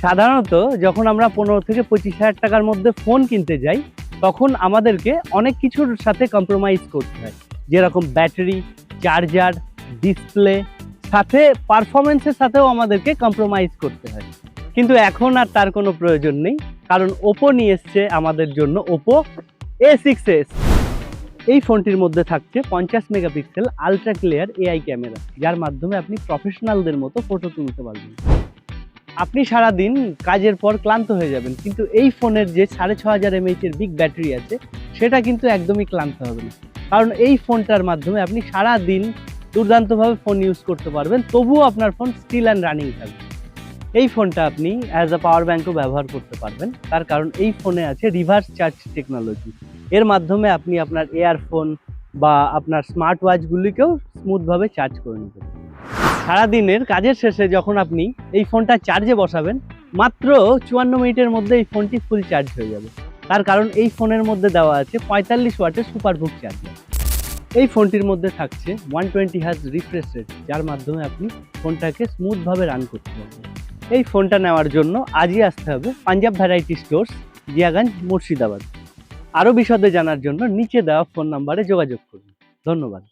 সাধারণত যখন আমরা 15 থেকে 25,000 টাকার মধ্যে ফোন কিনতে যাই, তখন আমাদেরকে অনেক কিছুর সাথে কম্প্রোমাইজ করতে হয়, যেরকম ব্যাটারি, চার্জার, ডিসপ্লে, সাথে পারফরমেন্সের সাথেও আমাদেরকে কম্প্রোমাইজ করতে হয়। কিন্তু এখন আর তার কোনো প্রয়োজন নেই, কারণ ওপো নিয়ে এসছে আমাদের জন্য ওপো A6s। এই ফোনটির মধ্যে থাকছে 50 megapixel ultra clear AI camera, যার মাধ্যমে আপনি প্রফেশনালদের মতো ফটো তুলতে পারবেন। আপনি সারাদিন কাজের পর ক্লান্ত হয়ে যাবেন, কিন্তু এই ফোনের যে 6500 mAh এর বিগ ব্যাটারি আছে, সেটা কিন্তু একদমই ক্লান্ত হবে না। কারণ এই ফোনটার মাধ্যমে আপনি সারাদিন দুর্দান্তভাবে ফোন ইউজ করতে পারবেন, তবুও আপনার ফোন স্টিল অ্যান্ড রানিং থাকবে। এই ফোনটা আপনি অ্যাজ আ পাওয়ার ব্যাঙ্কও ব্যবহার করতে পারবেন, তার কারণ এই ফোনে আছে রিভার্স চার্জ টেকনোলজি। এর মাধ্যমে আপনি আপনার এয়ারফোন বা আপনার স্মার্ট ওয়াচগুলিকেও স্মুথভাবে চার্জ করে নিতে পারেন। সারাদিনের কাজের শেষে যখন আপনি এই ফোনটা চার্জে বসাবেন, মাত্র 54 মিনিটের মধ্যে এই ফোনটি ফুল চার্জ হয়ে যাবে। তার কারণ এই ফোনের মধ্যে দেওয়া আছে 45 ওয়াটের সুপারবুক চার্জার। এই ফোনটির মধ্যে থাকছে 120 হার্জ রিফ্রেশ রেট, যার মাধ্যমে আপনি ফোনটাকে স্মুথভাবে রান করতে পারবেন। এই ফোনটা নেওয়ার জন্য আজই আসতে হবে পাঞ্জাব ভ্যারাইটি স্টোর্স, জিয়াগঞ্জ, মুর্শিদাবাদ। আরও বিশদে জানার জন্য নিচে দেওয়া ফোন নাম্বারে যোগাযোগ করুন। ধন্যবাদ।